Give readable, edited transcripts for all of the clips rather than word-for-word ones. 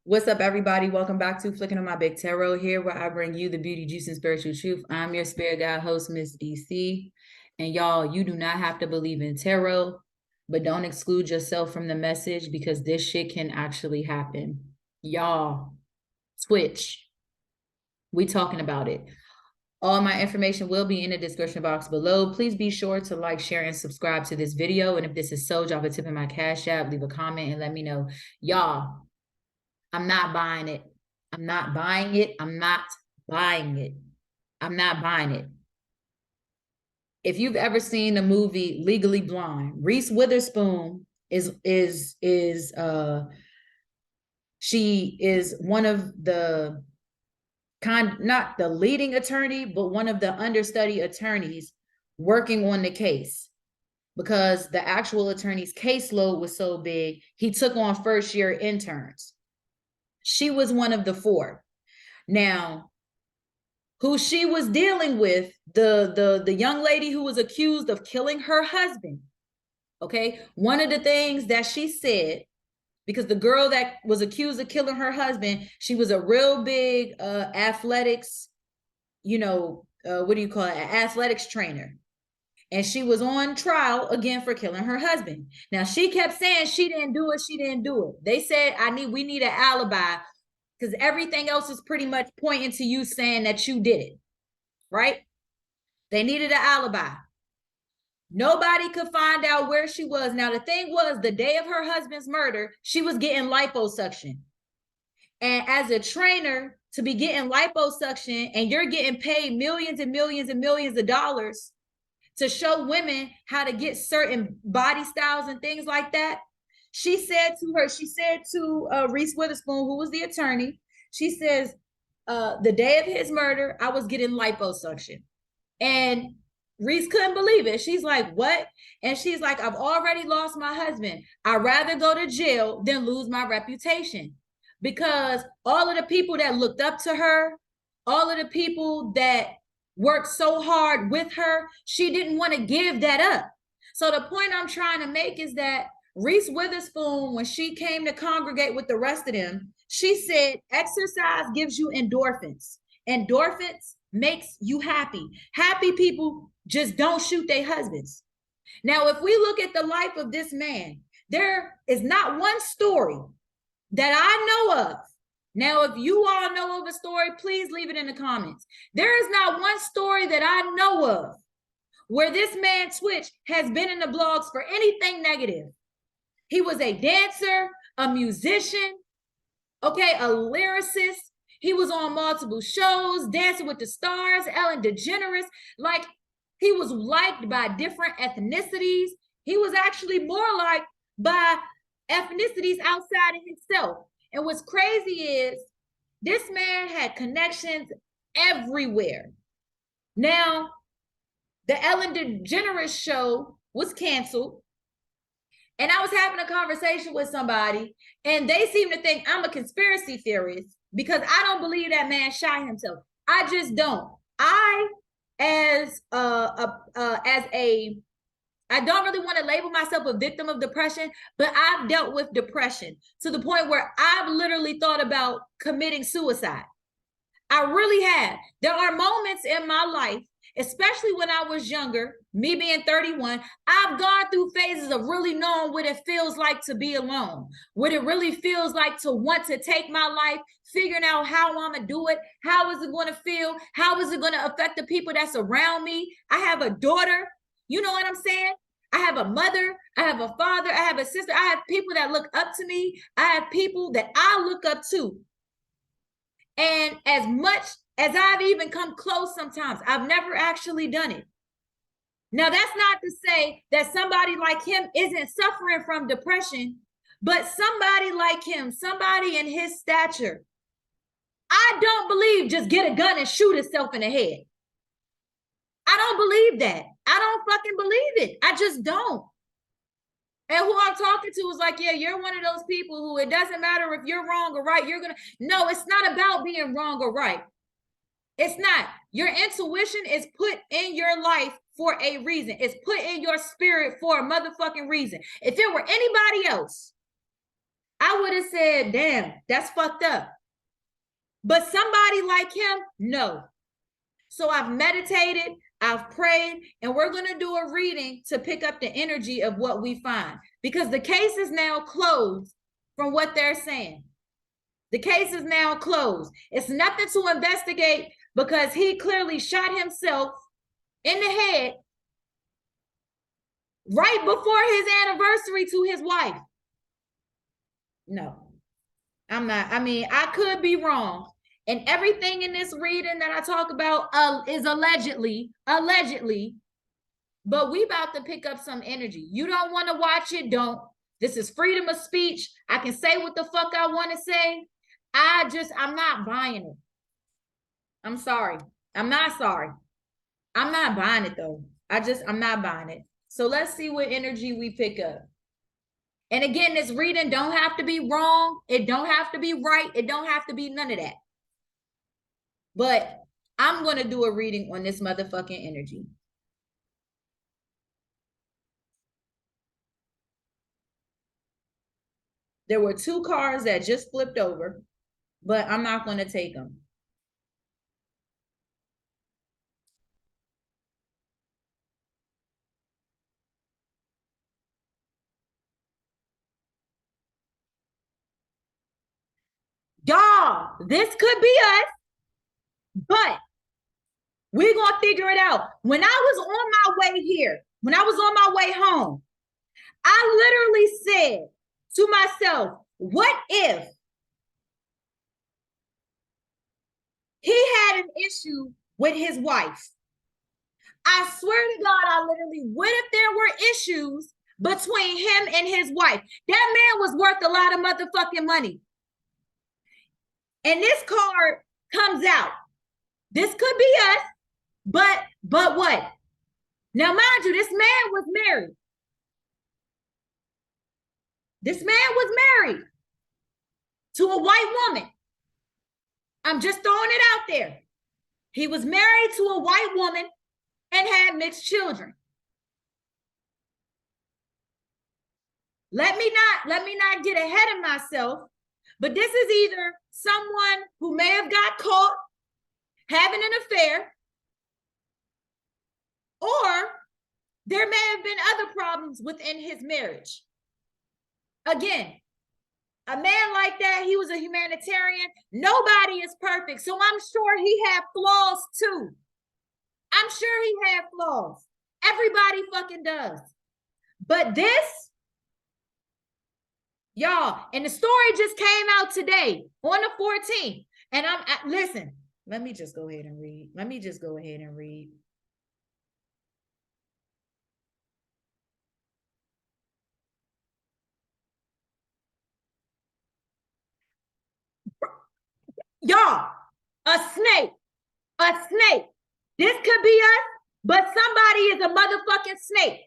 What's up, everybody? Welcome back to Flicking on My Big Tarot here, where I bring you the beauty, juice, and spiritual truth. I'm your spirit guide host, Miss DC. And y'all, you do not have to believe in tarot, but don't exclude yourself from the message because this shit can actually happen. Y'all, Twitch, we talking about it. All my information will be in the description box below. Please be sure to like, share, and subscribe to this video. And if this is so, drop a tip in my Cash App, leave a comment, and let me know. Y'all, I'm not buying it. I'm not buying it. I'm not buying it. I'm not buying it. If you've ever seen the movie Legally Blonde, Reese Witherspoon she is one of the not the leading attorney, but one of the understudy attorneys working on the case, because the actual attorney's caseload was so big, he took on first-year interns. She was one of the four. Now, who she was dealing with, the young lady who was accused of killing her husband, okay? One of the things that she said, because the girl that was accused of killing her husband, she was a real big athletics, what do you call it? An athletics trainer. And she was on trial again for killing her husband. Now, she kept saying she didn't do it. She didn't do it. They said, we need an alibi, because everything else is pretty much pointing to you saying that you did it, right? They needed an alibi. Nobody could find out where she was. Now, the thing was, the day of her husband's murder, she was getting liposuction. And as a trainer, to be getting liposuction, and you're getting paid millions and millions and millions of dollars to show women how to get certain body styles and things like that. She said to Reese Witherspoon, who was the attorney, she says, the day of his murder, I was getting liposuction. And Reese couldn't believe it. She's like, what? And she's like, I've already lost my husband. I'd rather go to jail than lose my reputation. Because all of the people that looked up to her, all of the people that worked so hard with her, she didn't want to give that up. So the point I'm trying to make is that Reese Witherspoon, when she came to congregate with the rest of them, she said exercise gives you endorphins. Endorphins makes you happy. Happy people just don't shoot their husbands. Now, if we look at the life of this man, there is not one story that I know of. Now, if you all know of a story, please leave it in the comments. There is not one story that I know of where this man Twitch has been in the blogs for anything negative. He was a dancer, a musician, okay, a lyricist. He was on multiple shows, Dancing with the Stars, Ellen DeGeneres. Like, he was liked by different ethnicities. He was actually more liked by ethnicities outside of himself. And what's crazy is this man had connections everywhere. Now, the Ellen DeGeneres show was canceled. And I was having a conversation with somebody, and they seem to think I'm a conspiracy theorist because I don't believe that man shot himself. I just don't. I don't really want to label myself a victim of depression, but I've dealt with depression to the point where I've literally thought about committing suicide. I really have. There are moments in my life, especially when I was younger, me being 31, I've gone through phases of really knowing what it feels like to be alone, what it really feels like to want to take my life, figuring out how I'm going to do it, how is it going to feel, how is it going to affect the people that's around me. I have a daughter, you know what I'm saying? I have a mother, I have a father, I have a sister, I have people that look up to me, I have people that I look up to. And as much as I've even come close sometimes, I've never actually done it. Now, that's not to say that somebody like him isn't suffering from depression, but somebody like him, somebody in his stature, I don't believe just get a gun and shoot himself in the head. I don't believe that. I don't fucking believe it. I just don't. And who I'm talking to is like, yeah, you're one of those people who it doesn't matter if you're wrong or right. No, it's not about being wrong or right. It's not. Your intuition is put in your life for a reason. It's put in your spirit for a motherfucking reason. If it were anybody else, I would have said, damn, that's fucked up. But somebody like him, no. So I've meditated, I've prayed, and we're going to do a reading to pick up the energy of what we find, because the case is now closed from what they're saying. The case is now closed. It's nothing to investigate because he clearly shot himself in the head right before his anniversary to his wife. No, I'm not. I mean, I could be wrong. And everything in this reading that I talk about is allegedly, but we about to pick up some energy. You don't want to watch it, don't. This is freedom of speech. I can say what the fuck I want to say. I'm not buying it. I'm sorry. I'm not sorry. I'm not buying it though. I'm not buying it. So let's see what energy we pick up. And again, this reading don't have to be wrong. It don't have to be right. It don't have to be none of that. But I'm going to do a reading on this motherfucking energy. There were 2 cards that just flipped over, but I'm not going to take them. Y'all, this could be us, but we're going to figure it out. When I was on my way here, when I was on my way home, I literally said to myself, what if he had an issue with his wife? I swear to God, I literally, what if there were issues between him and his wife? That man was worth a lot of motherfucking money. And this card comes out. This could be us, but what? Now, mind you, this man was married. This man was married to a white woman. I'm just throwing it out there. He was married to a white woman and had mixed children. Let me not get ahead of myself, but this is either someone who may have got caught having an affair, or there may have been other problems within his marriage. Again, a man like that, he was a humanitarian. Nobody is perfect. So I'm sure he had flaws too. I'm sure he had flaws. Everybody fucking does. But this, y'all, and the story just came out today on the 14th. And listen, let me just go ahead and read. Y'all, a snake. This could be us, but somebody is a motherfucking snake.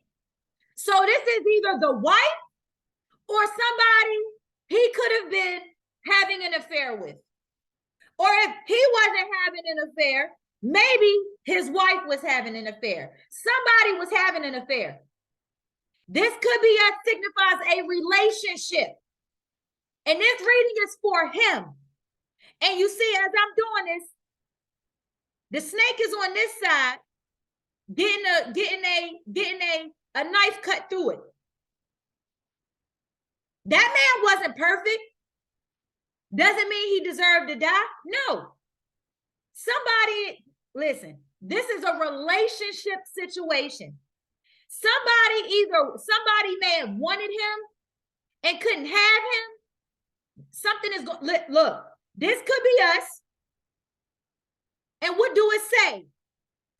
So this is either the wife or somebody he could have been having an affair with. Or if he wasn't having an affair, maybe his wife was having an affair. Somebody was having an affair. This could be us, signifies a relationship. And this reading is for him. And you see, as I'm doing this, the snake is on this side, getting a knife cut through it. That man wasn't perfect. Doesn't mean he deserved to die. No. Somebody, listen, this is a relationship situation. Somebody may have wanted him and couldn't have him. Something is going, look, this could be us. And what do it say?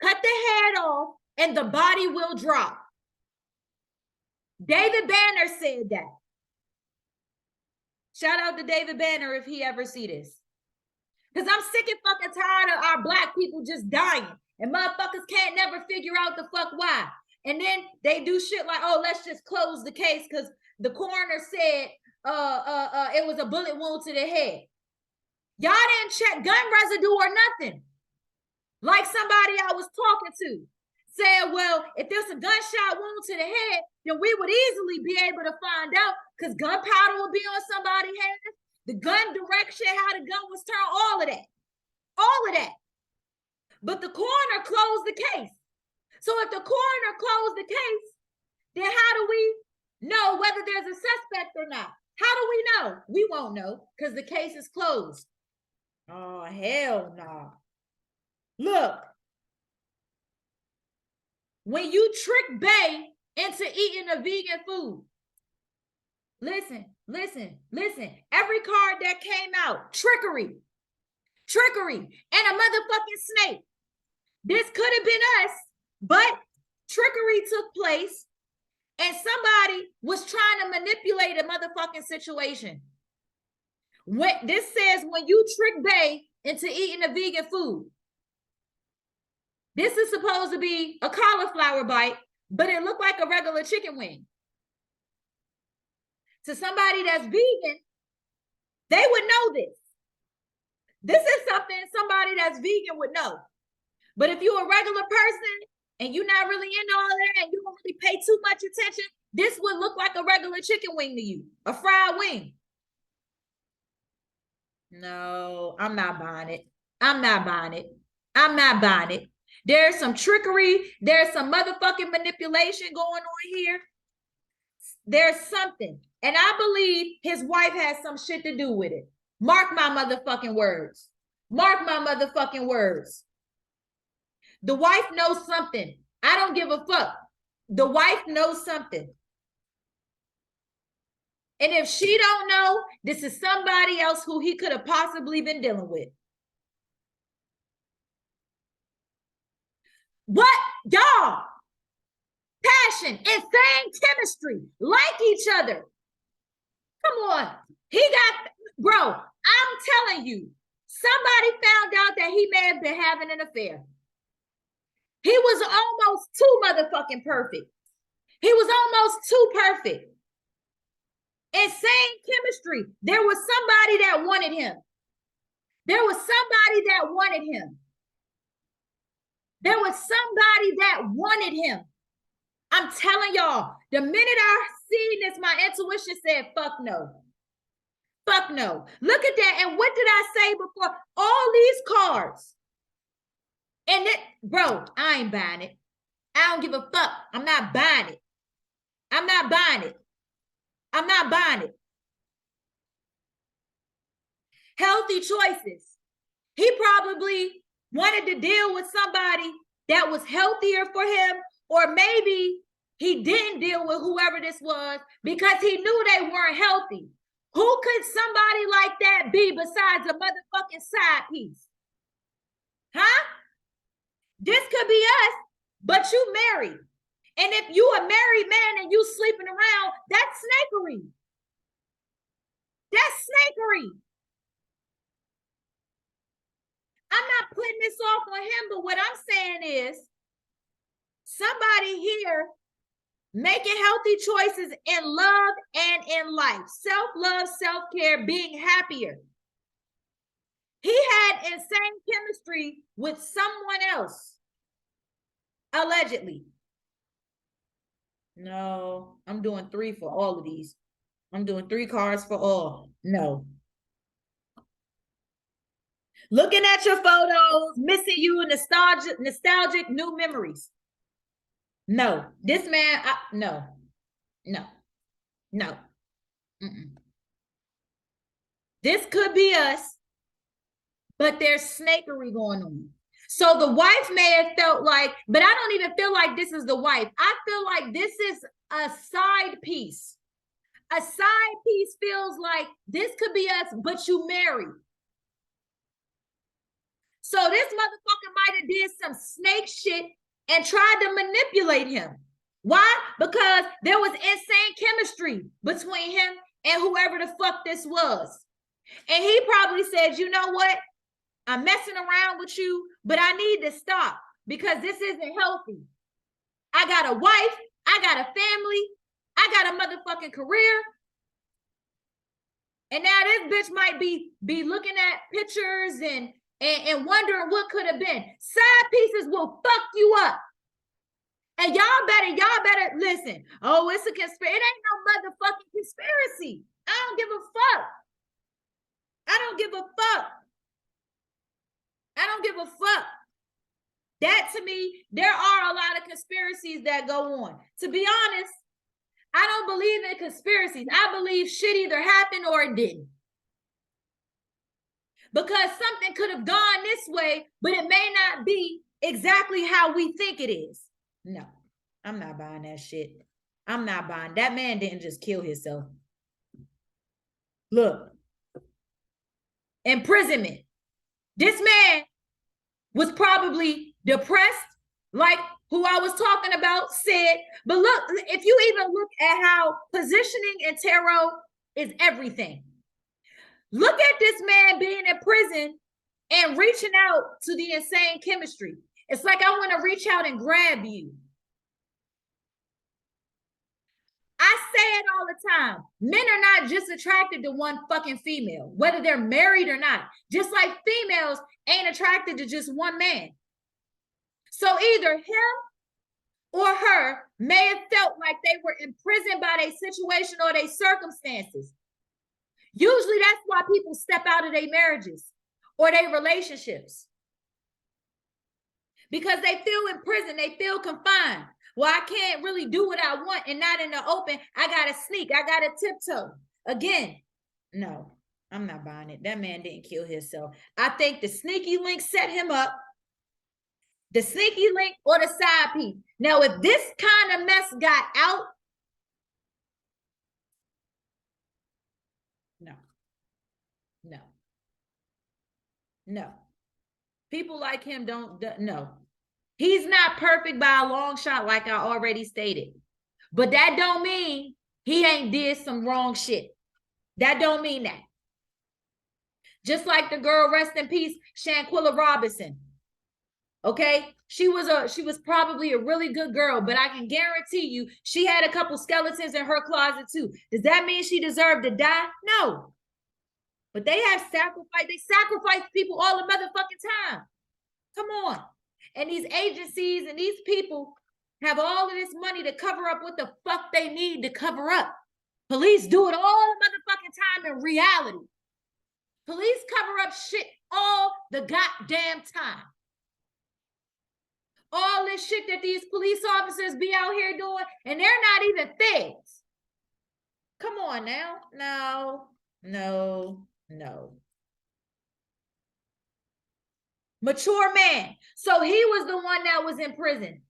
Cut the head off and the body will drop. David Banner said that. Shout out to David Banner if he ever see this. Because I'm sick and fucking tired of our Black people just dying. And motherfuckers can't never figure out the fuck why. And then they do shit like, oh, let's just close the case because the coroner said it was a bullet wound to the head. Y'all didn't check gun residue or nothing. Like somebody I was talking to said, well, if there's a gunshot wound to the head, then we would easily be able to find out because gunpowder will be on somebody's the gun direction, how the gun was turned, all of that. All of that. But the coroner closed the case. So if the coroner closed the case, then how do we know whether there's a suspect or not? How do we know? We won't know because the case is closed. Oh, hell no. Look, when you trick Bay into eating a vegan food, listen. Every card that came out, trickery, and a motherfucking snake. This could have been us, but trickery took place and somebody was trying to manipulate a motherfucking situation. This says when you trick Bay into eating a vegan food. This is supposed to be a cauliflower bite, but it looked like a regular chicken wing. To somebody that's vegan, they would know this. This is something somebody that's vegan would know. But if you're a regular person and you're not really into all that and you don't really pay too much attention, this would look like a regular chicken wing to you, a fried wing. No, I'm not buying it. I'm not buying it. I'm not buying it. There's some trickery. There's some motherfucking manipulation going on here. There's something. And I believe his wife has some shit to do with it. Mark my motherfucking words. Mark my motherfucking words. The wife knows something. I don't give a fuck. The wife knows something. And if she don't know, this is somebody else who he could have possibly been dealing with. What? Y'all. Passion, insane chemistry, like each other. Come on. He got, bro, I'm telling you, somebody found out that he may have been having an affair. He was almost too motherfucking perfect. He was almost too perfect. Insane chemistry. There was somebody that wanted him. There was somebody that wanted him. There was somebody that wanted him. I'm telling y'all, the minute I seen this, my intuition said, fuck no. Fuck no. Look at that. And what did I say before? All these cards. And it, bro, I ain't buying it. I don't give a fuck. I'm not buying it. I'm not buying it. I'm not buying it. Healthy choices. He probably wanted to deal with somebody that was healthier for him, or maybe he didn't deal with whoever this was because he knew they weren't healthy. Who could somebody like that be besides a motherfucking side piece? Huh? This could be us, but you married. And if you a married man and you sleeping around, that's snakery. That's snakery. I'm not putting this off on him, but what I'm saying is somebody here making healthy choices in love and in life. Self-love, self-care, being happier. He had insane chemistry with someone else, allegedly. No, I'm doing 3 for all of these. I'm doing 3 cards for all. No. Looking at your photos, missing you, nostalgic new memories. No, this man, no. Mm-mm. This could be us, but there's snakery going on. So the wife may have felt like, but I don't even feel like this is the wife. I feel like this is a side piece. A side piece feels like this could be us, but you married. So this motherfucker might have did some snake shit and tried to manipulate him. Why? Because there was insane chemistry between him and whoever the fuck this was. And he probably said, you know what? I'm messing around with you, but I need to stop because this isn't healthy. I got a wife. I got a family. I got a motherfucking career. And now this bitch might be looking at pictures and wondering what could have been. Side pieces will fuck you up. And y'all better listen. Oh, it's a conspiracy. It ain't no motherfucking conspiracy. I don't give a fuck. don't give a fuck. I don't give a fuck. That to me, there are a lot of conspiracies that go on. To be honest, I don't believe in conspiracies. I believe shit either happened or it didn't. Because something could have gone this way, but it may not be exactly how we think it is. No, I'm not buying that shit. I'm not buying. That man didn't just kill himself. Look, imprisonment. This man was probably depressed, like who I was talking about said. But look, if you even look at how positioning in tarot is everything. Look at this man being in prison and reaching out to the insane chemistry. It's like I want to reach out and grab you. I say it all the time. Men are not just attracted to one fucking female, whether they're married or not. Just like females ain't attracted to just one man. So either him or her may have felt like they were imprisoned by their situation or their circumstances. Usually that's why people step out of their marriages or their relationships. Because they feel in prison, they feel confined. Well, I can't really do what I want and not in the open. I got to sneak. I got to tiptoe. Again, no, I'm not buying it. That man didn't kill himself. I think the sneaky link set him up. The sneaky link or the side piece. Now, if this kind of mess got out, no. People like him no. He's not perfect by a long shot, like I already stated. But that don't mean he ain't did some wrong shit. That don't mean that. Just like the girl, rest in peace, Shanquilla Robinson. Okay, she was probably a really good girl, but I can guarantee you she had a couple skeletons in her closet too. Does that mean she deserved to die? No. But they have sacrificed. They sacrifice people all the motherfucking time. Come on. And these agencies and these people have all of this money to cover up what the fuck they need to cover up. Police do it all the motherfucking time in reality. Police cover up shit all the goddamn time. All this shit that these police officers be out here doing, and they're not even things. Come on now. No. Mature man. So he was the one that was in prison.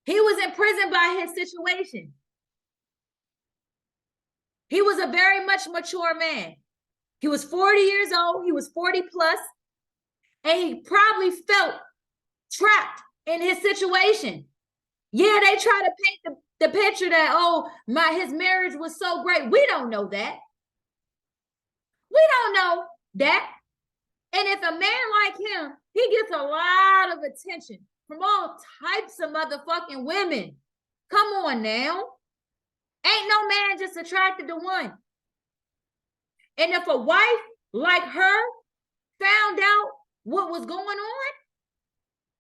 He was in prison by his situation. He was a very much mature man. He was 40 years old. He was 40 plus. And he probably felt trapped in his situation. Yeah, they try to paint the picture that, his marriage was so great. We don't know that. We don't know that. And if a man like him, he gets a lot of attention from all types of motherfucking women. Come on now. Ain't no man just attracted to one. And if a wife like her found out what was going on,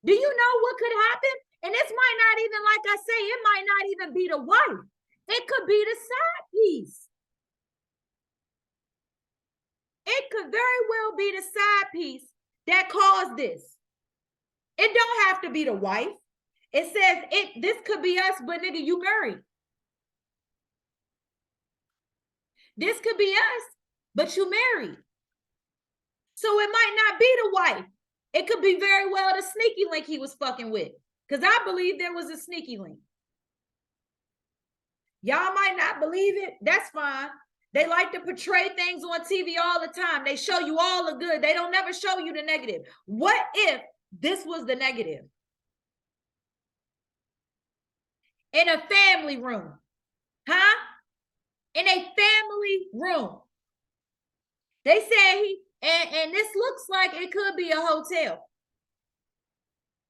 do you know what could happen? And this might not even, like I say, it might not even be the wife. It could be the side piece. It could very well be the side piece that caused this. It don't have to be the wife. It says this could be us, but nigga, you married. This could be us, but you married. So it might not be the wife. It could be very well the sneaky link he was fucking with. Because I believe there was a sneaky link. Y'all might not believe it. That's fine. They like to portray things on TV all the time. They show you all the good. They don't never show you the negative. What if this was the negative? In a family room. Huh? In a family room. They said and this looks like it could be a hotel.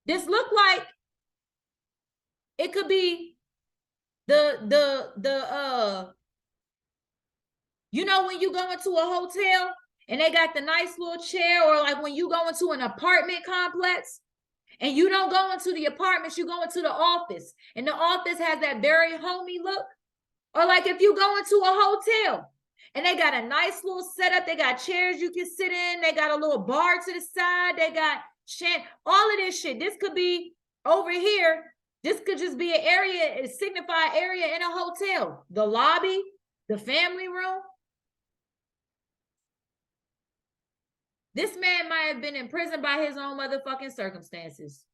This looked like it could be when you go into a hotel and they got the nice little chair, or like when you go into an apartment complex and you don't go into the apartments, you go into the office, and the office has that very homey look. Or like if you go into a hotel and they got a nice little setup, they got chairs you can sit in, they got a little bar to the side, they got all of this shit. This could be over here. This could just be an area, a signified area in a hotel. The lobby, the family room. This man might have been in prison by his own motherfucking circumstances.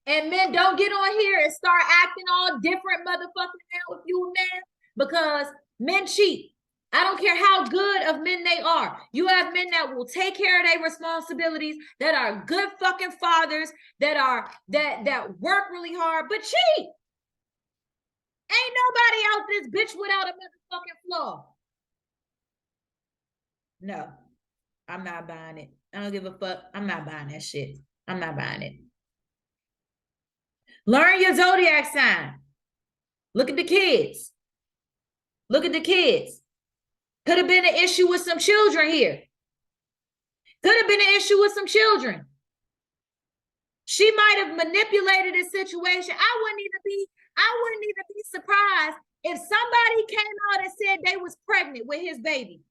And men, don't get on here and start acting all different motherfucking now if you a man, because men cheat. I don't care how good of men they are. You have men that will take care of their responsibilities, that are good fucking fathers, that work really hard, but cheat. Ain't nobody out this bitch without a motherfucking flaw. No, I'm not buying it. I don't give a fuck. I'm not buying that shit. I'm not buying it. Learn your zodiac sign. Look at the kids. Look at the kids. Could have been an issue with some children here. Could have been an issue with some children. She might have manipulated a situation. I wouldn't even be surprised if somebody came out and said they was pregnant with his baby.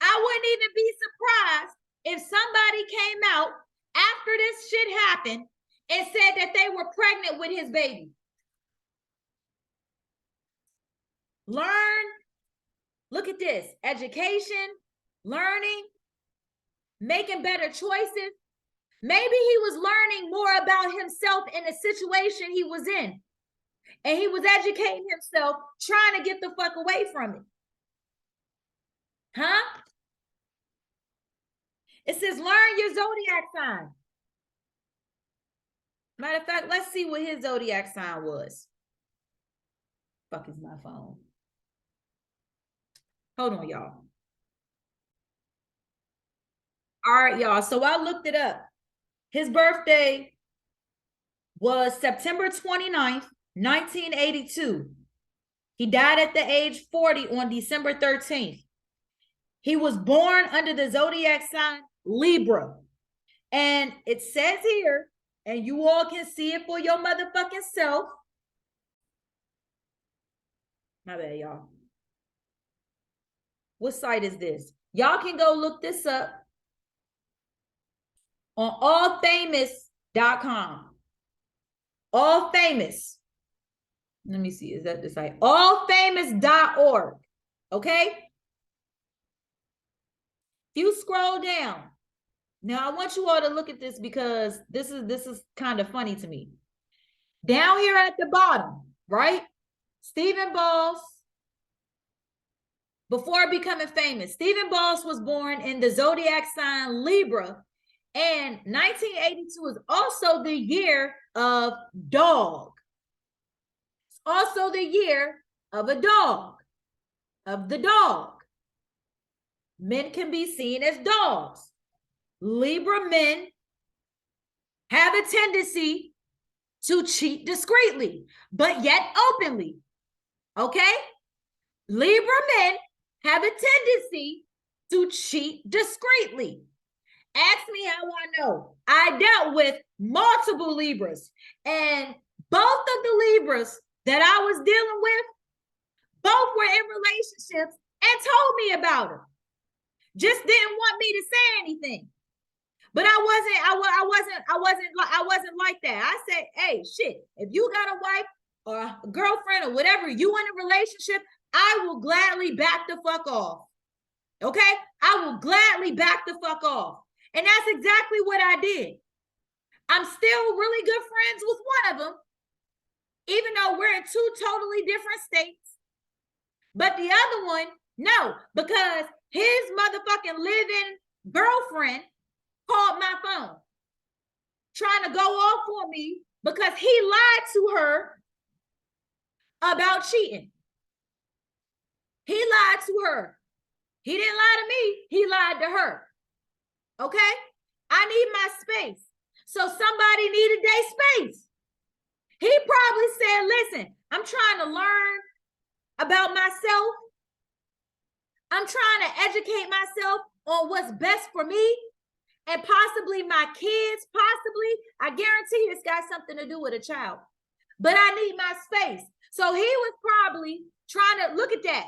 I wouldn't even be surprised if somebody came out after this shit happened and said that they were pregnant with his baby. Learn. Look at this. Education, learning, making better choices. Maybe he was learning more about himself in the situation he was in. And he was educating himself, trying to get the fuck away from it. Huh? It says, learn your zodiac sign. Matter of fact, let's see what his zodiac sign was. Fuck is my phone. Hold on, y'all. All right, y'all. So I looked it up. His birthday was September 29th, 1982. He died at the age 40 on December 13th. He was born under the zodiac sign Libra. And it says here, and you all can see it for your motherfucking self. My bad, y'all. What site is this? Y'all can go look this up on allfamous.com. All Famous. Let me see. Is that the site? Allfamous.org. Okay? If you scroll down, now I want you all to look at this because this is kind of funny to me. Down here at the bottom, right? Stephen Boss, before becoming famous, Stephen Boss was born in the zodiac sign Libra, and 1982 is also the year of dog. It's also the year of a dog, of the dog. Men can be seen as dogs. Libra men have a tendency to cheat discreetly, but yet openly. Okay? Libra men have a tendency to cheat discreetly. Ask me how I know. I dealt with multiple Libras, and both of the Libras that I was dealing with, both were in relationships and told me about it. Just didn't want me to say anything. But I wasn't like that. I said, hey, shit, if you got a wife or a girlfriend or whatever, you in a relationship, I will gladly back the fuck off. Okay? I will gladly back the fuck off. And that's exactly what I did. I'm still really good friends with one of them, even though we're in two totally different states. But the other one, no, because his motherfucking live-in girlfriend called my phone, trying to go off on me because he lied to her about cheating. He lied to her. He didn't lie to me. He lied to her. Okay? I need my space. So somebody needed their space. He probably said, listen, I'm trying to learn about myself. I'm trying to educate myself on what's best for me and possibly my kids, possibly. I guarantee it's got something to do with a child. But I need my space. So he was probably trying to look at that.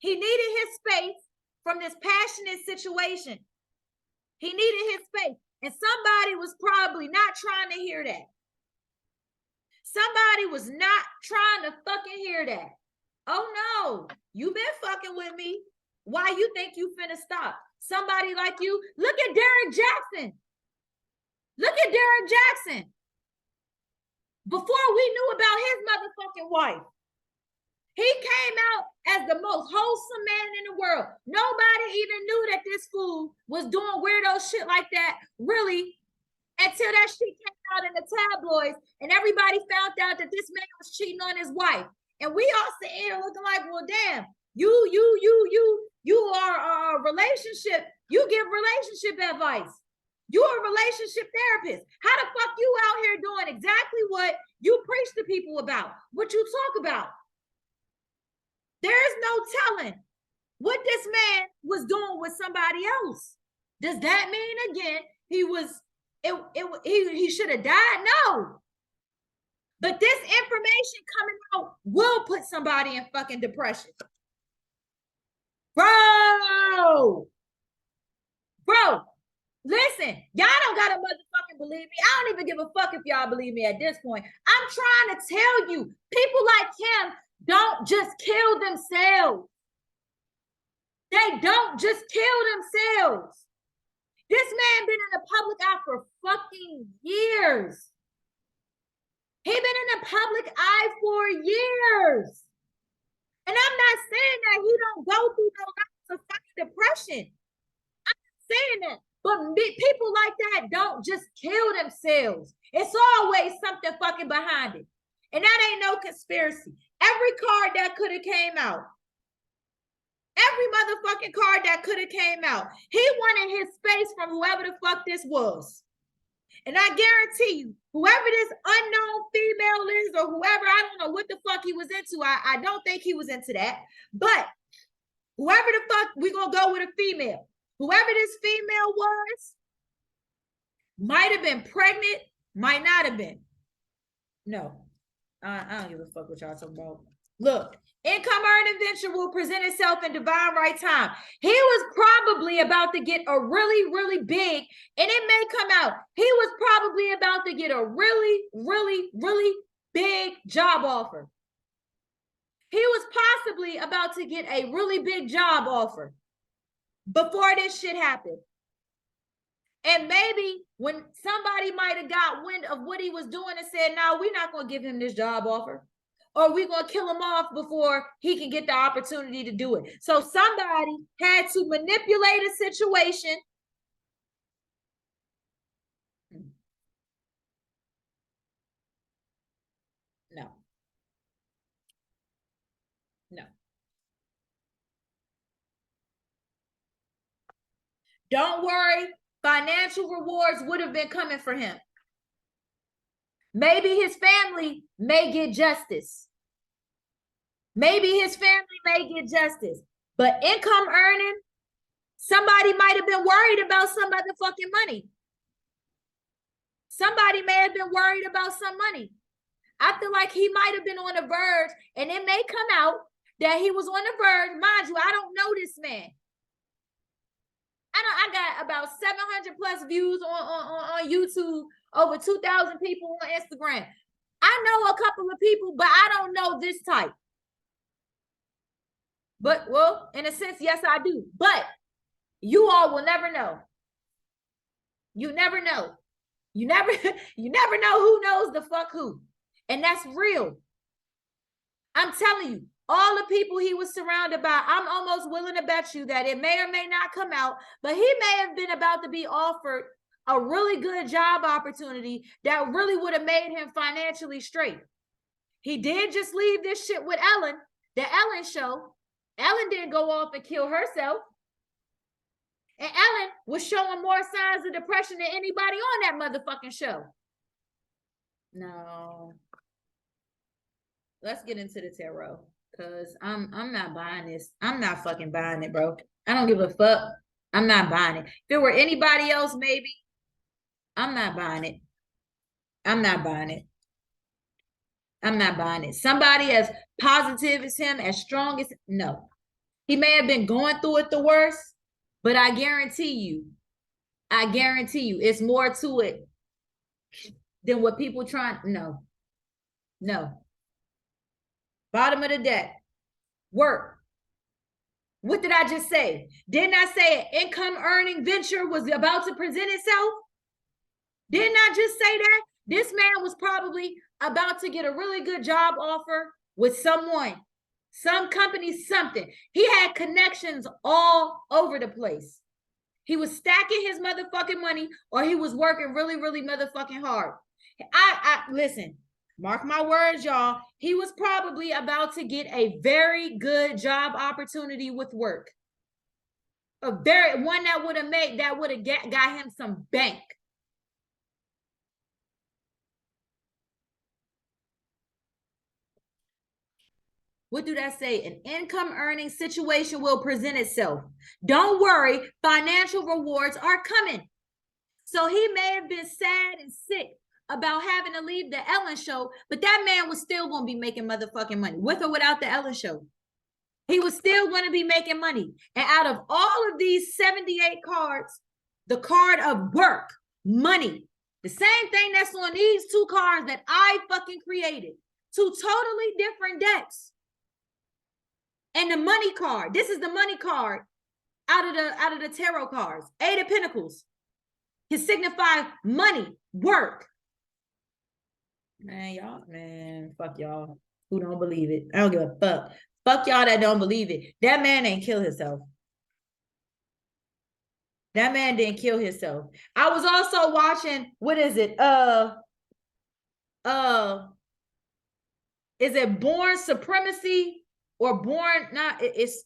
He needed his space from this passionate situation. He needed his space. And somebody was probably not trying to hear that. Somebody was not trying to fucking hear that. Oh no, you been fucking with me. Why you think you finna stop? Somebody like you, look at Derrick Jackson. Look at Derrick Jackson. Before we knew about his motherfucking wife, he came out as the most wholesome man in the world. Nobody even knew that this fool was doing weirdo shit like that, really, until that shit came out in the tabloids and everybody found out that this man was cheating on his wife. And we all sitting here looking like, well, damn, you are a relationship. You give relationship advice. You a relationship therapist. How the fuck you out here doing exactly what you preach to people about, what you talk about? There is no telling what this man was doing with somebody else. Does that mean again he should have died? No. But this information coming out will put somebody in fucking depression. Bro, listen, y'all don't gotta motherfucking believe me. I don't even give a fuck if y'all believe me at this point. I'm trying to tell you, people like him don't just kill themselves. They don't just kill themselves. This man been in the public eye for fucking years. He been in the public eye for years. And I'm not saying that he don't go through no lots of fucking depression. I'm not saying that. But people like that don't just kill themselves. It's always something fucking behind it. And that ain't no conspiracy. Every card that could have came out. Every motherfucking card that could have came out. He wanted his space from whoever the fuck this was. And I guarantee you, whoever this unknown female is or whoever, I don't know what the fuck he was into. I don't think he was into that. But whoever the fuck, we're going to go with a female. Whoever this female was, might have been pregnant, might not have been. No, I don't give a fuck what y'all talking about. Look, income earning venture will present itself in divine right time. He was probably about to get a really, really big, and it may come out, he was probably about to get a really, really, really big job offer. He was possibly about to get a really big job offer before this shit happened. And maybe when somebody might have got wind of what he was doing and said, no, we're not going to give him this job offer, or we're going to kill him off before he can get the opportunity to do it. So somebody had to manipulate a situation. No. Don't worry. Financial rewards would have been coming for him. Maybe his family may get justice. Maybe his family may get justice. But income earning, somebody might have been worried about some motherfucking money. Somebody may have been worried about some money. I feel like he might have been on the verge, and it may come out that he was on the verge. Mind you, I don't know this man. I got about 700 plus views on YouTube, over 2,000 people on Instagram. I know a couple of people, but I don't know this type. But, well, in a sense, yes, I do. But you all will never know. You never know. You never know who knows the fuck who. And that's real. I'm telling you, all the people he was surrounded by, I'm almost willing to bet you that it may or may not come out, but he may have been about to be offered a really good job opportunity that really would have made him financially straight. He did just leave this shit with Ellen, the Ellen show. Ellen didn't go off and kill herself. And Ellen was showing more signs of depression than anybody on that motherfucking show. No. Let's get into the tarot. Because I'm not buying this. I'm not fucking buying it, bro. I don't give a fuck. I'm not buying it. If it were anybody else, maybe. I'm not buying it. I'm not buying it. I'm not buying it. Somebody as positive as him, as strong as no. He may have been going through it the worst, but I guarantee you, it's more to it than what people trying. No, no. Bottom of the deck. Work. What did I just say? Didn't I say an income earning venture was about to present itself? Didn't I just say that? This man was probably about to get a really good job offer with someone, some company, something. He had connections all over the place. He was stacking his motherfucking money, or he was working really, really motherfucking hard. I listen, mark my words, y'all. He was probably about to get a very good job opportunity with work. A very one that would have got him some bank. What do that say? An income earning situation will present itself. Don't worry, financial rewards are coming. So he may have been sad and sick about having to leave the Ellen show, but that man was still going to be making motherfucking money with or without the Ellen show. He was still going to be making money. And out of all of these 78 cards, the card of work, money, the same thing that's on these two cards that I fucking created, two totally different decks. And the money card, this is the money card out of the tarot cards, Eight of Pentacles. Can signify money, work. Man, fuck y'all who don't believe it. I don't give a fuck. Fuck y'all that don't believe it. That man ain't kill himself. That man didn't kill himself. I was also watching, what is it? Is it Born Supremacy or Born? Not it's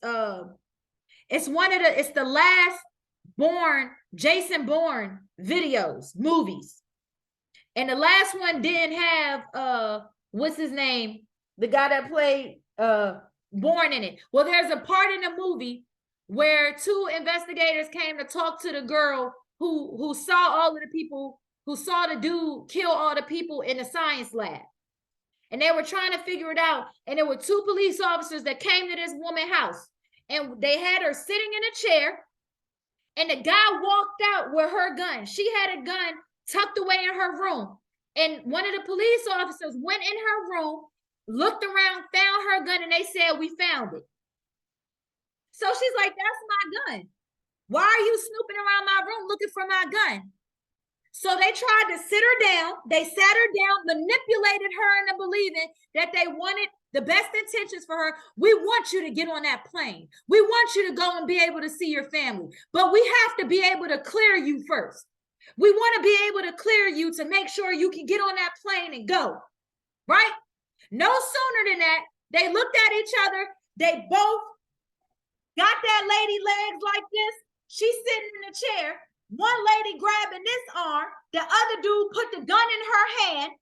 one of the, it's the last Jason Bourne videos, movies. And the last one didn't have what's his name? The guy that played Bourne in it. Well, there's a part in the movie where two investigators came to talk to the girl who saw all of the people, who saw the dude kill all the people in the science lab. And they were trying to figure it out. And there were two police officers that came to this woman's house. And they had her sitting in a chair. And the guy walked out with her gun. She had a gun tucked away in her room. And one of the police officers went in her room, looked around, found her gun, and they said, "We found it." So she's like, "That's my gun. Why are you snooping around my room looking for my gun?" So they tried to sit her down. They sat her down, manipulated her into believing that they wanted the best intentions for her. "We want you to get on that plane. We want you to go and be able to see your family. But we have to be able to clear you first. We want to be able to clear you to make sure you can get on that plane and go." Right? No sooner than that, they looked at each other. They both got that lady legs like this. She's sitting in a chair. One lady grabbing this arm. The other dude put the gun in her hand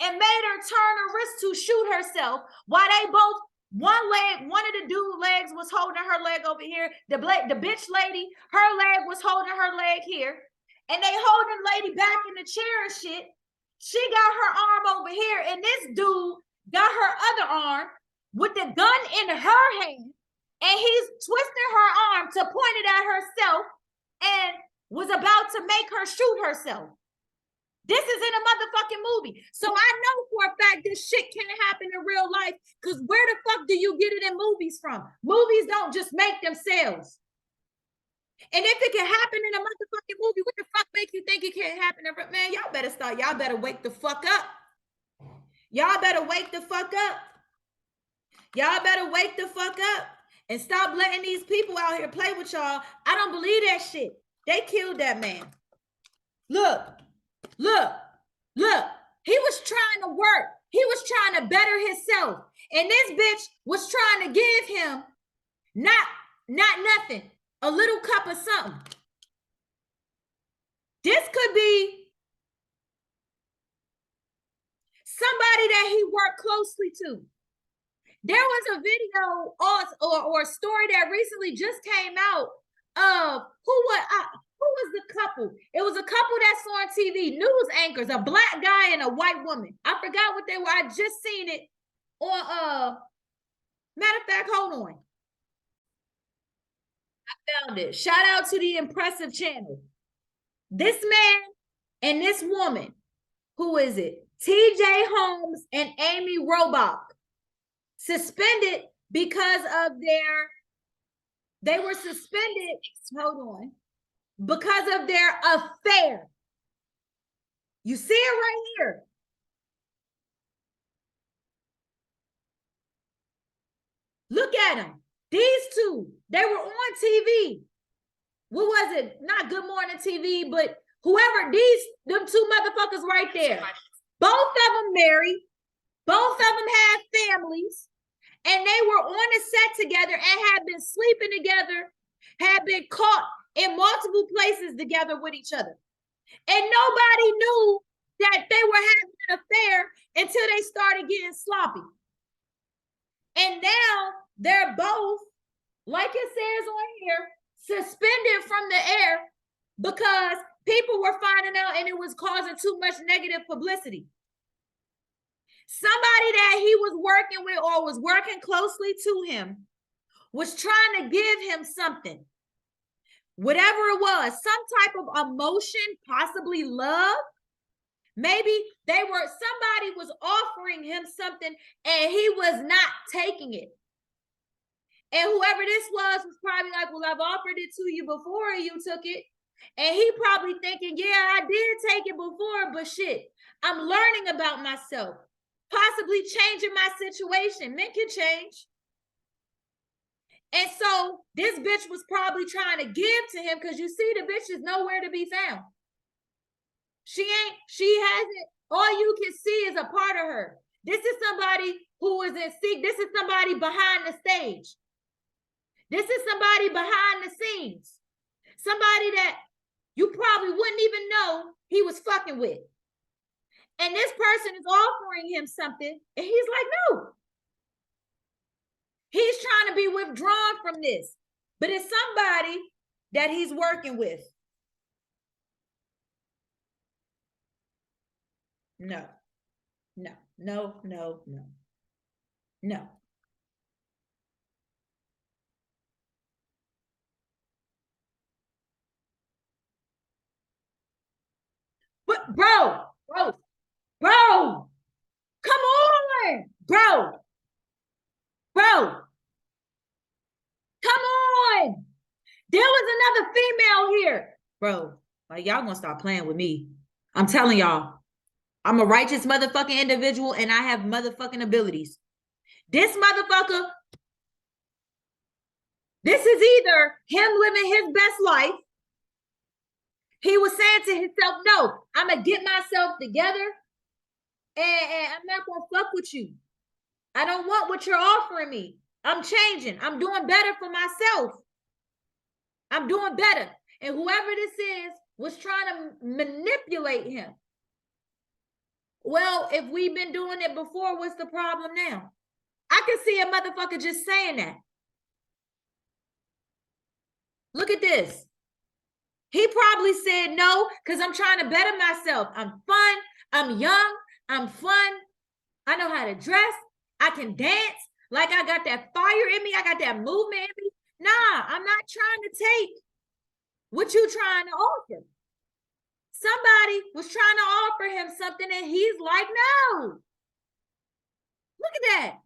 and made her turn her wrist to shoot herself, while they both, one of the dude legs was holding her leg over here. The bitch lady, her leg was holding her leg here. And they holding lady back in the chair and shit. She got her arm over here, and this dude got her other arm with the gun in her hand, and he's twisting her arm to point it at herself and was about to make her shoot herself. This is in a motherfucking movie. So I know for a fact this shit can't happen in real life, because where the fuck do you get it in movies from? Movies don't just make themselves. And if it can happen in a motherfucking movie, what the fuck make you think it can't happen? Man, y'all better start. Y'all better wake the fuck up. Y'all better wake the fuck up. Y'all better wake the fuck up and stop letting these people out here play with y'all. I don't believe that shit. They killed that man. Look. He was trying to work. He was trying to better himself. And this bitch was trying to give him not nothing, a little cup of something. This could be somebody that he worked closely to. There was a video or a story that recently just came out of Who was the couple? It was a couple that's on TV, news anchors, a black guy and a white woman. I forgot what they were. I just seen it on matter of fact, hold on. I found it. Shout out to the Impressive channel. This man and this woman, who is it? TJ Holmes and Amy Robach, suspended because of they were suspended, hold on, because of their affair. You see it right here. Look at them. These two, they were on TV. What was it? Not Good Morning TV, but whoever, them two motherfuckers right there. Both of them married. Both of them had families. And they were on the set together and had been sleeping together, had been caught in multiple places together with each other. And nobody knew that they were having an affair until they started getting sloppy. And now they're both, like it says on here, suspended from the air because people were finding out and it was causing too much negative publicity. Somebody that he was working with or was working closely to him was trying to give him something. Whatever it was, some type of emotion, possibly love. Maybe somebody was offering him something and he was not taking it. And whoever this was probably like, well, I've offered it to you before and you took it. And he probably thinking, yeah, I did take it before, but shit, I'm learning about myself, possibly changing my situation. Men can change. And so this bitch was probably trying to give to him because you see the bitch is nowhere to be found. She hasn't, all you can see is a part of her. This is somebody who is in seek. This is somebody behind the stage. This is somebody behind the scenes. Somebody that you probably wouldn't even know he was fucking with. And this person is offering him something, and he's like, no. He's trying to be withdrawn from this. But it's somebody that he's working with. No. No. No, no, no. No. But bro, come on, bro, come on. There was another female here, bro. Like, y'all gonna stop playing with me. I'm telling y'all, I'm a righteous motherfucking individual and I have motherfucking abilities. This motherfucker, this is either him living his best life. He was saying to himself, no, I'm gonna get myself together and I'm not gonna fuck with you. I don't want what you're offering me. I'm changing. I'm doing better for myself. I'm doing better. And whoever this is was trying to manipulate him. Well, if we've been doing it before, what's the problem now? I can see a motherfucker just saying that. Look at this. He probably said no, because I'm trying to better myself. I'm fun. I'm young. I'm fun. I know how to dress. I can dance. Like I got that fire in me. I got that movement in me. Nah, I'm not trying to take what you trying to offer. Somebody was trying to offer him something and he's like, no. Look at that.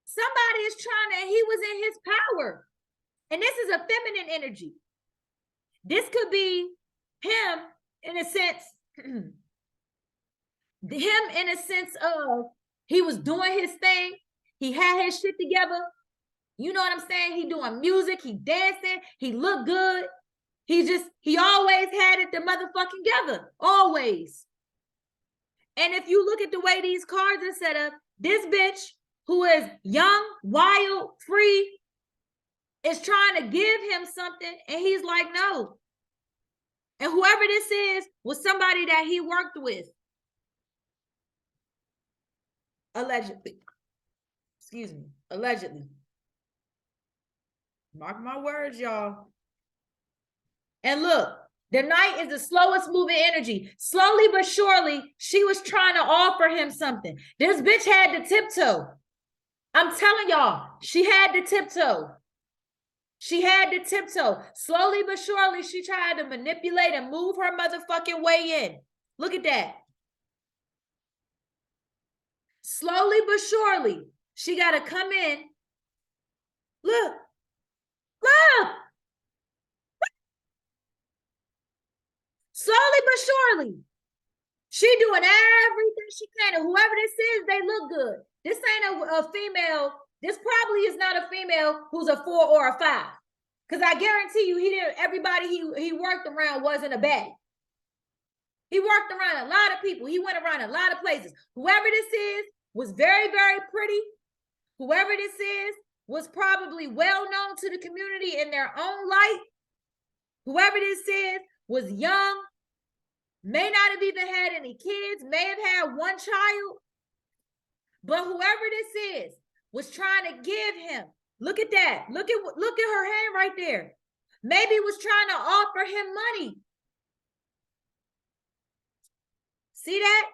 Somebody is trying to, he was in his power. And this is a feminine energy. This could be him in a sense, him in a sense of he was doing his thing. He had his shit together. You know what I'm saying? He doing music, he dancing, he looked good. He always had it the motherfucking together, always. And if you look at the way these cards are set up, this bitch who is young, wild, free, is trying to give him something, and he's like, no. And whoever this is was somebody that he worked with. Allegedly. Excuse me. Allegedly. Mark my words, y'all. And look, the Knight is the slowest moving energy. Slowly but surely, she was trying to offer him something. This bitch had to tiptoe. I'm telling y'all, she had to tiptoe. She had to tiptoe. Slowly but surely, she tried to manipulate and move her motherfucking way in. Look at that. Slowly but surely, she got to come in. Look. Look. Slowly but surely. She doing everything she can. And whoever this is, they look good. This ain't a female. This probably is not a female who's a 4 or a 5. Because I guarantee you, everybody he worked around wasn't a baddie. He worked around a lot of people. He went around a lot of places. Whoever this is was very, very pretty. Whoever this is was probably well known to the community in their own light. Whoever this is was young, may not have even had any kids, may have had one child. But whoever this is was trying to give him, look at that. Look at her hand right there. Maybe was trying to offer him money. See that?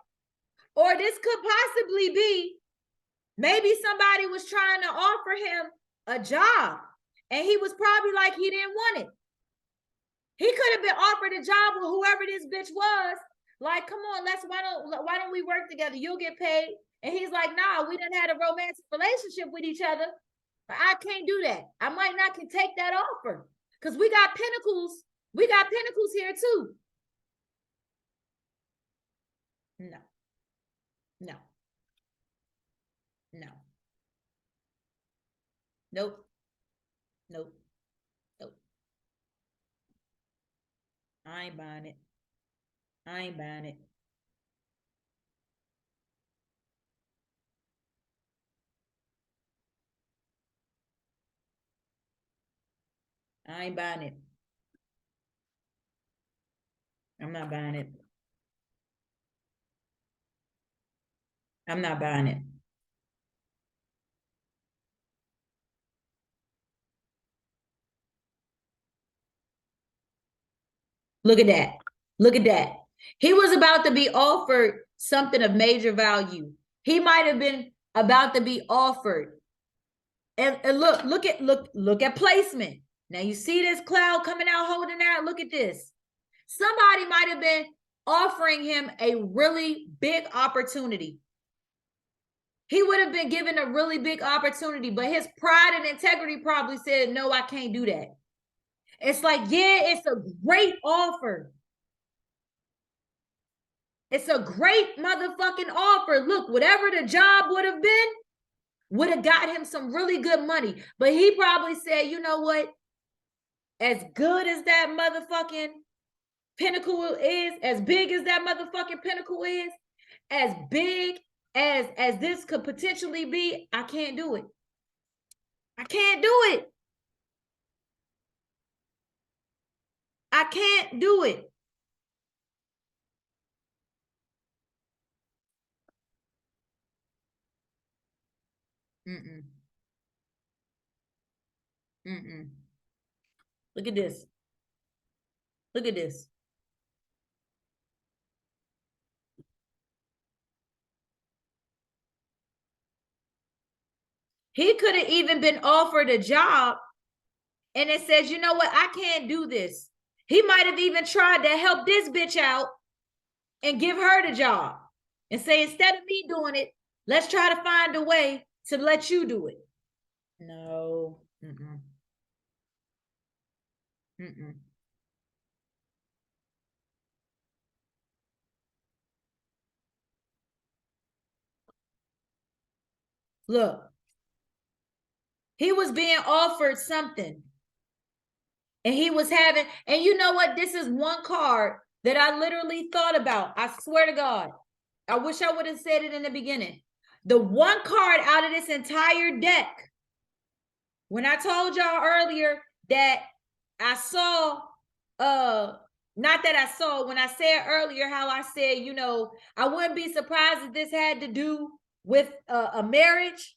Or this could possibly be, maybe somebody was trying to offer him a job and he was probably like he didn't want it. He could have been offered a job with whoever this bitch was. Like, come on, why don't we work together? You'll get paid. And he's like, nah, we done had a romantic relationship with each other. I can't do that. I might not can take that offer. Because we got pentacles. We got pentacles here too. No. No. No. Nope. Nope. Nope. I ain't buying it. I ain't buying it. I ain't buying it. I'm not buying it. I'm not buying it. Look at that. Look at that. He was about to be offered something of major value. He might have been about to be offered. And look at placement. Now you see this cloud coming out holding out. Look at this. Somebody might have been offering him a really big opportunity. He would have been given a really big opportunity, but his pride and integrity probably said, no, I can't do that. It's like, yeah, it's a great offer. It's a great motherfucking offer. Look, whatever the job would have been, would have got him some really good money. But he probably said, you know what? As good as that motherfucking pinnacle is, as big as that motherfucking pinnacle is, as big as this could potentially be, I can't do it. I can't do it. I can't do it. Mm-mm. Mm-mm. Look at this. Look at this. He could have even been offered a job and it says, you know what, I can't do this. He might have even tried to help this bitch out and give her the job and say, instead of me doing it, let's try to find a way to let you do it. No. Mm-mm. Mm-mm. Look, he was being offered something and he was having, and you know what? This is one card that I literally thought about. I swear to God. I wish I would have said it in the beginning. The one card out of this entire deck, when I told y'all earlier that I saw, not that I saw, when I said earlier how I said, you know, I wouldn't be surprised if this had to do with a marriage.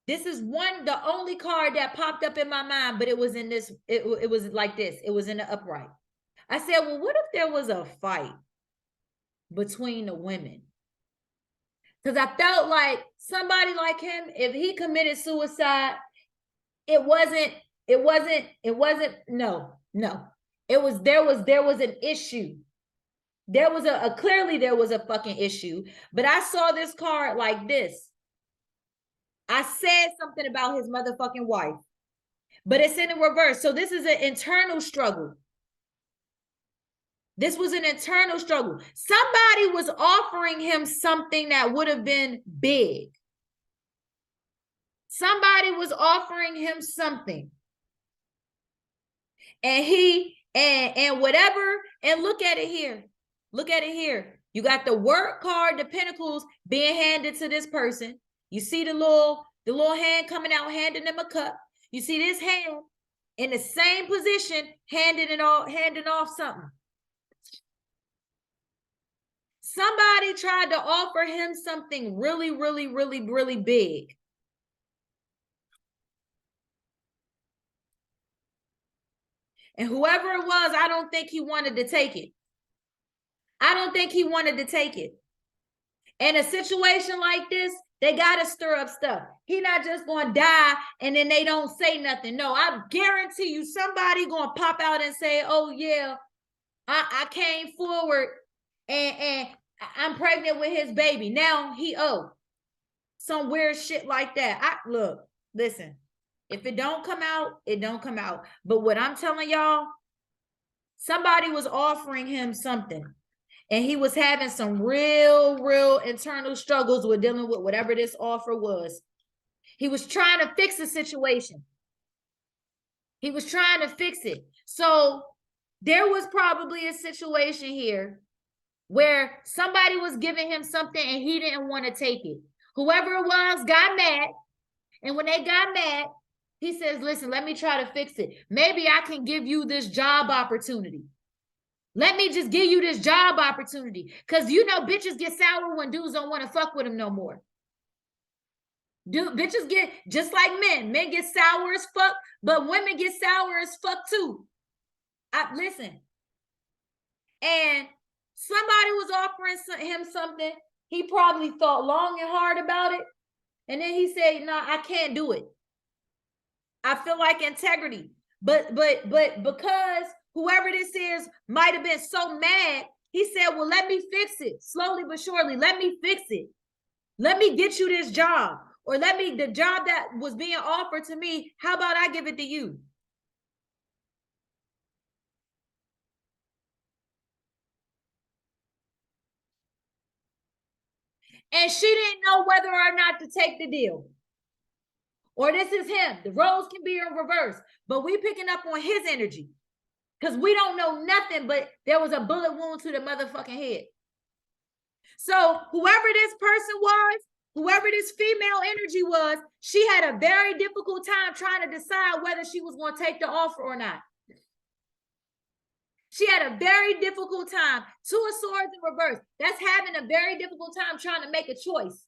This is the only card that popped up in my mind, but it was in this, it was like this. It was in the upright. I said, well, what if there was a fight between the women? Because I felt like somebody like him, if he committed suicide, no. There was an issue. There was clearly there was a fucking issue. But I saw this card like this. I said something about his motherfucking wife, but it's in the reverse. So this is an internal struggle. This was an internal struggle. Somebody was offering him something that would have been big. Somebody was offering him something. And he, and whatever, and look at it here. Look at it here. You got the work card, the pentacles being handed to this person. You see the little hand coming out, handing them a cup. You see this hand in the same position, handing off something. Somebody tried to offer him something really, really, really, really big. And whoever it was, I don't think he wanted to take it. I don't think he wanted to take it. In a situation like this, they got to stir up stuff. He not just going to die and then they don't say nothing. No, I guarantee you somebody going to pop out and say, oh, yeah, I came forward and I'm pregnant with his baby. Now he some weird shit like that. Listen, if it don't come out, it don't come out. But what I'm telling y'all, somebody was offering him something. And he was having some real internal struggles with dealing with whatever this offer was. He was trying to fix the situation. He was trying to fix it. So there was probably a situation here where somebody was giving him something and he didn't want to take it. Whoever it was got mad. And when they got mad, he says, listen, let me try to fix it. Maybe I can give you this job opportunity. Let me just give you this job opportunity. Because you know bitches get sour when dudes don't want to fuck with them no more. Bitches get, just like men. Men get sour as fuck, but women get sour as fuck too. Listen. And somebody was offering him something. He probably thought long and hard about it. And then he said, no, I can't do it. I feel like integrity. But because whoever this is might have been so mad, he said, well, let me fix it slowly but surely. Let me fix it. Let me get you this job, or the job that was being offered to me. How about I give it to you? And she didn't know whether or not to take the deal. Or this is him. The roles can be in reverse, but we picking up on his energy. Because we don't know nothing, but there was a bullet wound to the motherfucking head. So whoever this person was, whoever this female energy was, she had a very difficult time trying to decide whether she was going to take the offer or not. She had a very difficult time. Two of Swords in reverse. That's having a very difficult time trying to make a choice.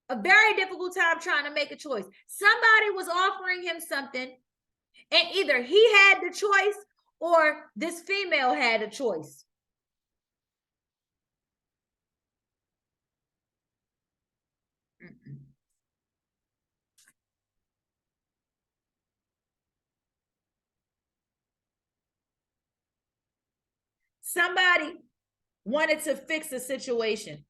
A very difficult time trying to make a choice. Somebody was offering him something, and either he had the choice or this female had a choice. Somebody wanted to fix a situation.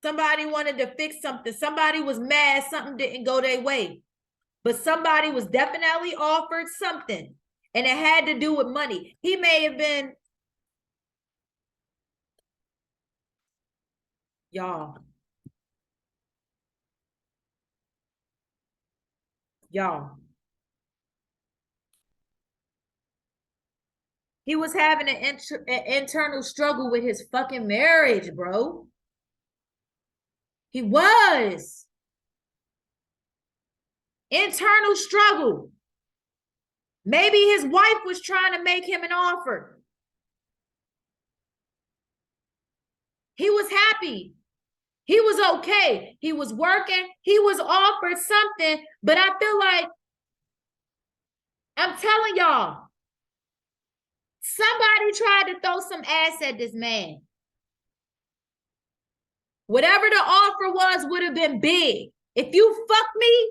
Somebody wanted to fix something. Somebody was mad something didn't go their way. But somebody was definitely offered something. And it had to do with money. He may have been, y'all. He was having an internal struggle with his fucking marriage, bro. He was. Internal struggle. Maybe his wife was trying to make him an offer. He was happy. He was okay. He was working. He was offered something. But I feel like, I'm telling y'all, somebody tried to throw some ass at this man. Whatever the offer was would have been big. If you fuck me,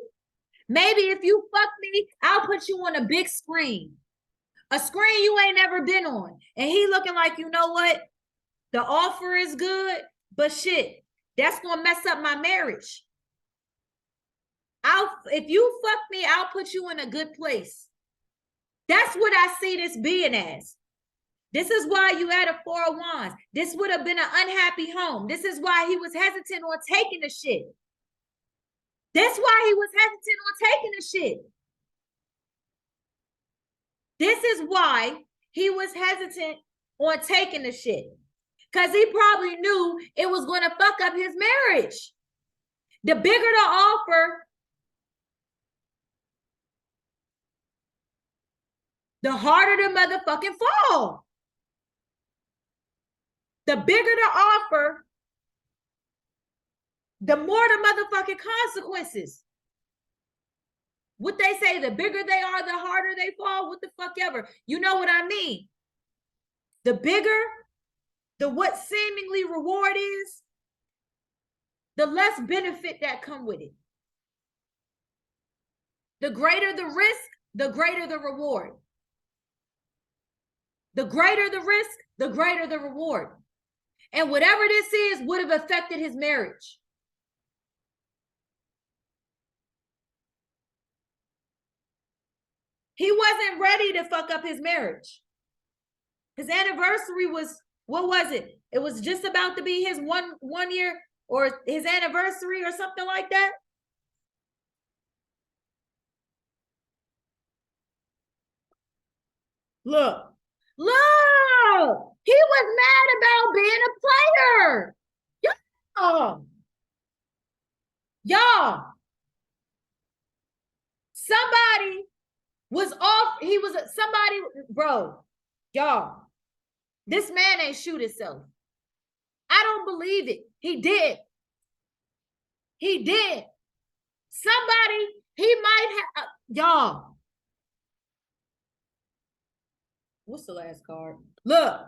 maybe if you fuck me, I'll put you on a big screen. A screen you ain't never been on. And he looking like, you know what? The offer is good, but shit, that's gonna mess up my marriage. If you fuck me, I'll put you in a good place. That's what I see this being as. This is why you had a Four of Wands. This would have been an unhappy home. This is why he was hesitant on taking the shit. That's why he was hesitant on taking the shit. This is why he was hesitant on taking the shit. Because he probably knew it was going to fuck up his marriage. The bigger the offer, the harder the motherfucking fall. The bigger the offer, the more the motherfucking consequences. What they say, the bigger they are, the harder they fall. What the fuck ever. You know what I mean? The bigger, the what seemingly reward is, the less benefit that come with it. The greater the risk, the greater the reward. The greater the risk, the greater the reward. And whatever this is would have affected his marriage. He wasn't ready to fuck up his marriage. His anniversary was, what was it? It was just about to be his one year or his anniversary or something like that. Look. He was mad about being a player. Y'all. Somebody was off. He was somebody, bro. Y'all. This man ain't shoot himself. I don't believe it. He did. He did. Somebody, he might have, y'all. What's the last card? Look,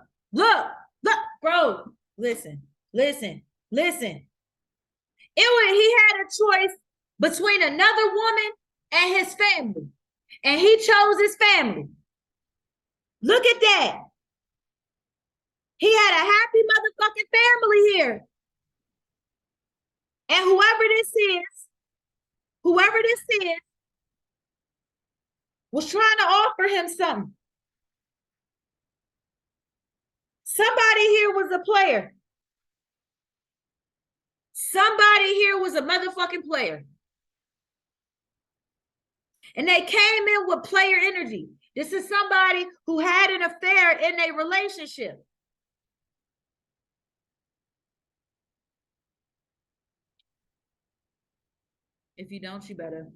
bro. Listen. He had a choice between another woman and his family. And he chose his family. Look at that. He had a happy motherfucking family here. And whoever this is, was trying to offer him something. Somebody here was a player. Somebody here was a motherfucking player. And they came in with player energy. This is somebody who had an affair in a relationship. If you don't, you better